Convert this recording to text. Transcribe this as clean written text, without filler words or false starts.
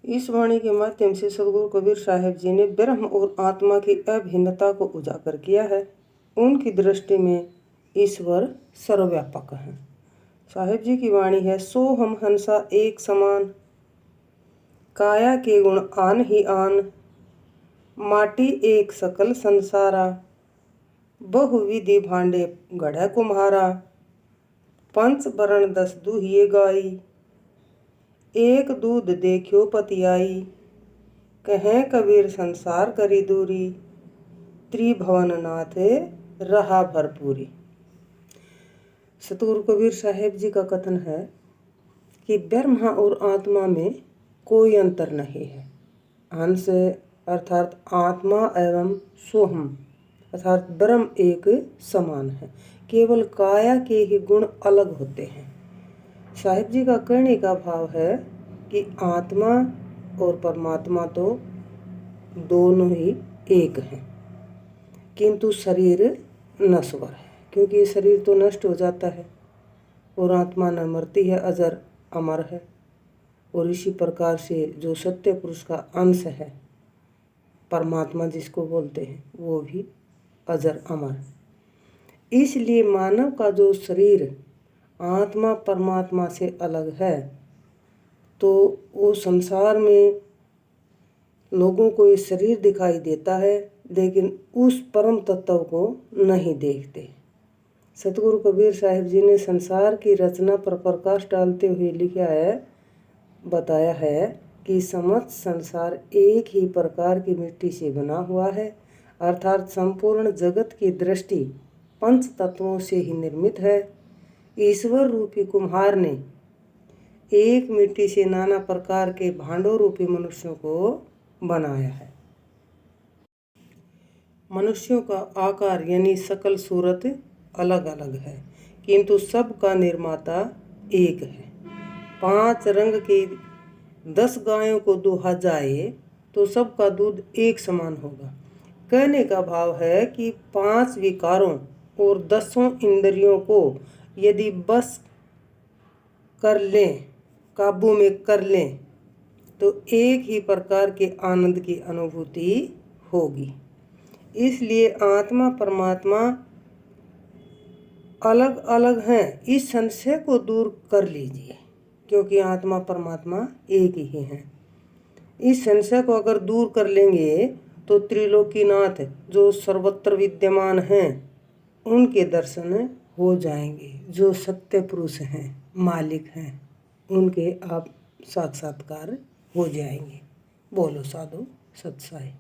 इस वाणी के माध्यम से सदगुरु कबीर साहिब जी ने ब्रह्म और आत्मा की अभिन्नता को उजागर किया है। उनकी दृष्टि में ईश्वर सर्वव्यापक है। साहिब जी की वाणी है, सो हम हंसा एक समान, काया के गुण आन ही आन, माटी एक सकल संसारा, बहुविधि भांडे गढ़ कुम्हारा, पंच वरण 10 दूहिए गाई, एक दूध देखियो पतियाई, कहें कबीर संसार करी दूरी, त्रिभुवन नाथ रहा भरपूरी। सतगुरु कबीर साहिब जी का कथन है कि ब्रह्म और आत्मा में कोई अंतर नहीं है। अंश अर्थात आत्मा एवं सोहम अर्थात ब्रह्म एक समान है, केवल काया के ही गुण अलग होते हैं। साहिब जी का कहने का भाव है कि आत्मा और परमात्मा तो दोनों ही एक हैं, किंतु शरीर नश्वर है, क्योंकि ये शरीर तो नष्ट हो जाता है और आत्मा न मरती है, अजर अमर है। और इसी प्रकार से जो सत्य पुरुष का अंश है, परमात्मा जिसको बोलते हैं, वो भी अजर अमर। इसलिए मानव का जो शरीर आत्मा परमात्मा से अलग है, तो वो संसार में लोगों को ये शरीर दिखाई देता है, लेकिन उस परम तत्व को नहीं देखते। सतगुरु कबीर साहिब जी ने संसार की रचना पर प्रकाश डालते हुए लिखा है, बताया है कि समस्त संसार एक ही प्रकार की मिट्टी से बना हुआ है, अर्थात संपूर्ण जगत की दृष्टि पंच तत्वों से ही निर्मित है। ईश्वर रूपी कुम्हार ने एक मिट्टी से नाना प्रकार के भांडों रूपी मनुष्यों को बनाया है। मनुष्यों का आकार यानी सकल सूरत अलग अलग है, किंतु सबका निर्माता एक है। 5 रंग की 10 गायों को दुहा जाए तो सबका दूध एक समान होगा। कहने का भाव है कि 5 विकारों और 10 इंद्रियों को यदि बस कर लें, काबू में कर लें, तो एक ही प्रकार के आनंद की अनुभूति होगी। इसलिए आत्मा परमात्मा अलग अलग हैं, इस संशय को दूर कर लीजिए, क्योंकि आत्मा परमात्मा एक ही हैं। इस संशय को अगर दूर कर लेंगे तो त्रिलोकीनाथ जो सर्वत्र विद्यमान हैं, उनके दर्शन हो जाएंगे। जो सत्य पुरुष हैं, मालिक हैं, उनके आप साक्षात्कार हो जाएंगे। बोलो साधु सत साई।